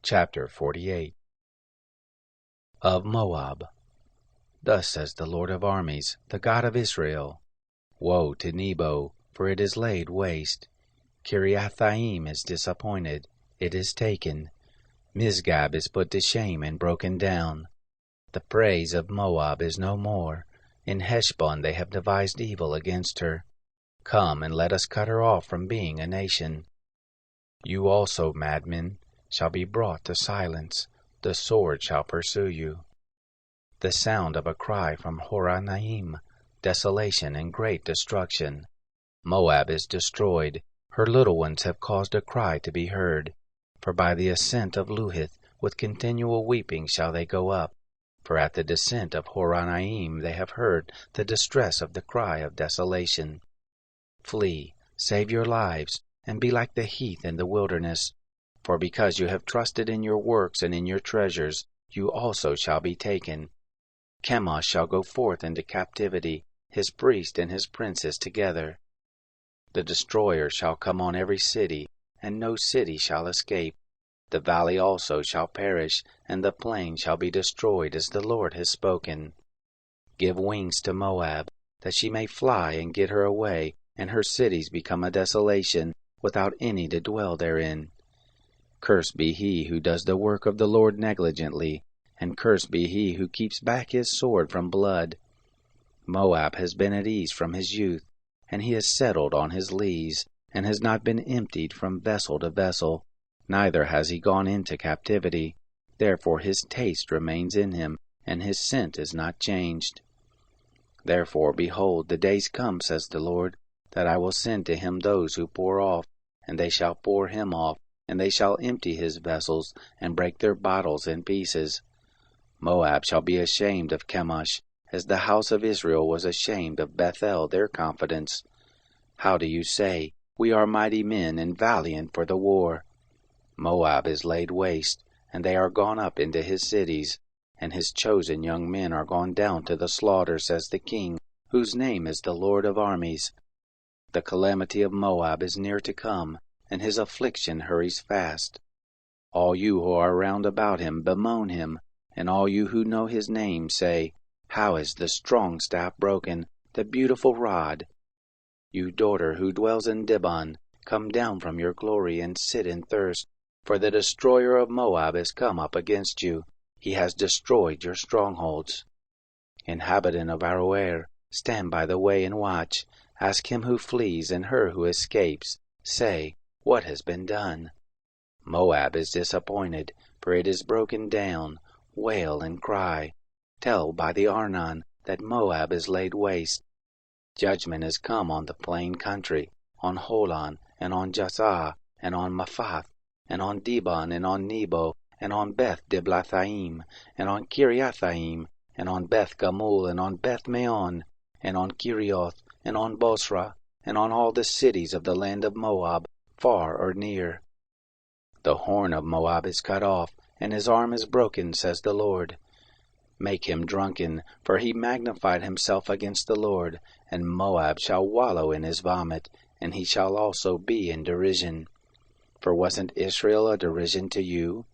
Chapter 48. Of Moab. Thus says the Lord of armies, the God of Israel: Woe to Nebo, for it is laid waste. Kiriathaim is disappointed, it is taken. Misgab is put to shame and broken down. The praise of Moab is no more. In Heshbon they have devised evil against her. Come and let us cut her off from being a nation. You also, madmen, shall be brought to silence. The sword shall pursue you. The sound of a cry from Horonaim, desolation and great destruction. Moab is destroyed. Her little ones have caused a cry to be heard. For by the ascent of Luhith with continual weeping shall they go up. For at the descent of Horonaim they have heard the distress of the cry of desolation. Flee, save your lives, and be like the heath in the wilderness. For because you have trusted in your works and in your treasures, you also shall be taken. Chemosh shall go forth into captivity, his priest and his princes together. The destroyer shall come on every city, and no city shall escape. The valley also shall perish, and the plain shall be destroyed, as the Lord has spoken. Give wings to Moab, that she may fly and get her away, and her cities become a desolation, without any to dwell therein. Cursed be he who does the work of the Lord negligently, and cursed be he who keeps back his sword from blood. Moab has been at ease from his youth, and he has settled on his lees, and has not been emptied from vessel to vessel, neither has he gone into captivity. Therefore his taste remains in him, and his scent is not changed. Therefore, behold, the days come, says the Lord, that I will send to him those who pour off, and they shall pour him off, and they shall empty his vessels, and break their bottles in pieces. Moab shall be ashamed of Chemosh, as the house of Israel was ashamed of Bethel their confidence. How do you say, We are mighty men and valiant for the war? Moab is laid waste, and they are gone up into his cities, and his chosen young men are gone down to the slaughter, says the King, whose name is the Lord of armies. The calamity of Moab is near to come, and his affliction hurries fast. All you who are round about him bemoan him, and all you who know his name say, How is the strong staff broken, the beautiful rod? You daughter who dwells in Dibon, come down from your glory and sit in thirst, for the destroyer of Moab is come up against you. He has destroyed your strongholds. Inhabitant of Aroer, stand by the way and watch. Ask him who flees and her who escapes. Say, What has been done? Moab is disappointed, for it is broken down. Wail and cry. Tell by the Arnon that Moab is laid waste. Judgment is come on the plain country, on Holon, and on Jassah, and on Mephath, and on Dibon, and on Nebo, and on Beth Diblathaim, and on Kiriathaim, and on Beth Gamul, and on Beth Maon, and on Kirioth, and on Bosra, and on all the cities of the land of Moab, far or near. The horn of Moab is cut off, and his arm is broken, says the Lord. Make him drunken, for he magnified himself against the Lord, and Moab shall wallow in his vomit, and he shall also be in derision. For wasn't Israel a derision to you?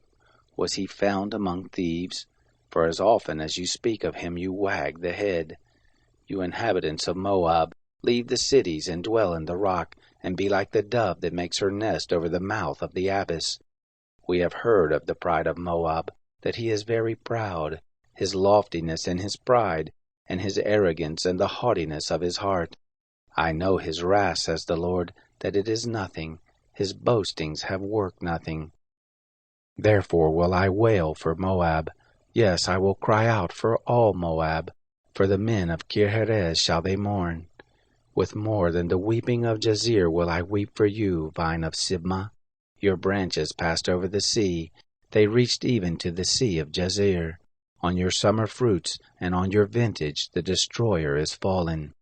Was he found among thieves? For as often as you speak of him you wag the head. You inhabitants of Moab, leave the cities and dwell in the rock, and be like the dove that makes her nest over the mouth of the abyss. We have heard of the pride of Moab, that he is very proud, his loftiness and his pride, and his arrogance and the haughtiness of his heart. I know his wrath, says the Lord, that it is nothing. His boastings have worked nothing. Therefore will I wail for Moab. Yes, I will cry out for all Moab. For the men of Kirheres shall they mourn. With more than the weeping of Jazer will I weep for you, vine of Sibmah. Your branches passed over the sea. They reached even to the sea of Jazer. On your summer fruits and on your vintage the destroyer is fallen.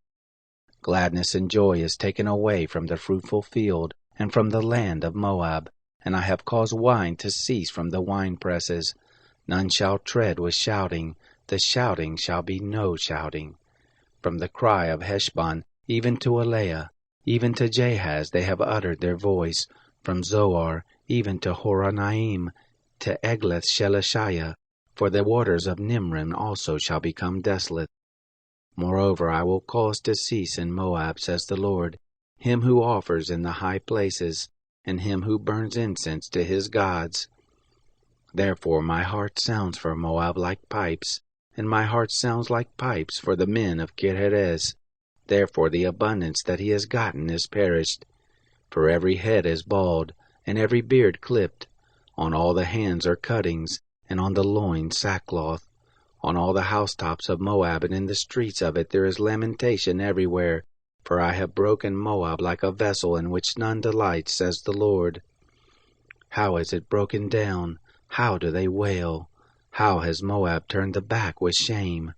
Gladness and joy is taken away from the fruitful field and from the land of Moab, and I have caused wine to cease from the winepresses. None shall tread with shouting, the shouting shall be no shouting. From the cry of Heshbon even to Aleah, even to Jahaz they have uttered their voice. From Zoar even to Horonaim, to Eglath-Shelishiah, for the waters of Nimrim also shall become desolate. Moreover, I will cause to cease in Moab, says the Lord, him who offers in the high places, and him who burns incense to his gods. Therefore my heart sounds for Moab like pipes, and my heart sounds like pipes for the men of Kirheres. Therefore the abundance that he has gotten is perished. For every head is bald, and every beard clipped. On all the hands are cuttings, and on the loins sackcloth. On all the housetops of Moab and in the streets of it there is lamentation everywhere. For I have broken Moab like a vessel in which none delights, says the Lord. How is it broken down? How do they wail? How has Moab turned the back with shame?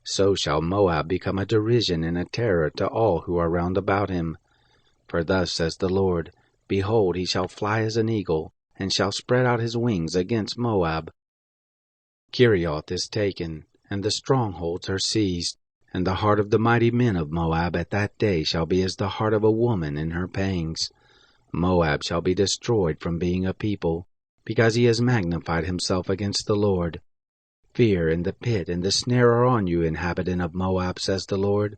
So shall Moab become a derision and a terror to all who are round about him. For thus says the Lord, Behold, he shall fly as an eagle, and shall spread out his wings against Moab. Kerioth is taken, and the strongholds are seized, and the heart of the mighty men of Moab at that day shall be as the heart of a woman in her pangs. Moab shall be destroyed from being a people, because he has magnified himself against the Lord. Fear and the pit and the snare are on you, inhabitant of Moab, says the Lord.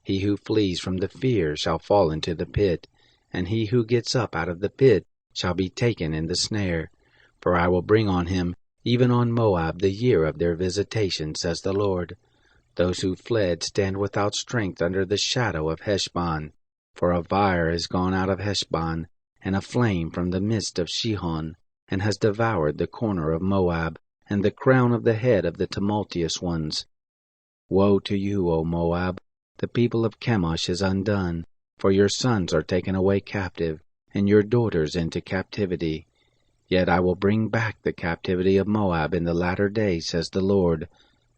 He who flees from the fear shall fall into the pit, and he who gets up out of the pit shall be taken in the snare. For I will bring on him, even on Moab, the year of their visitation, says the Lord. Those who fled stand without strength under the shadow of Heshbon. For a fire is gone out of Heshbon, and a flame from the midst of Shihon, and has devoured the corner of Moab, and the crown of the head of the tumultuous ones. Woe to you, O Moab! The people of Chemosh is undone, for your sons are taken away captive, and your daughters into captivity. Yet I will bring back the captivity of Moab in the latter days, says the Lord.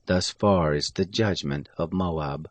Thus far is the judgment of Moab.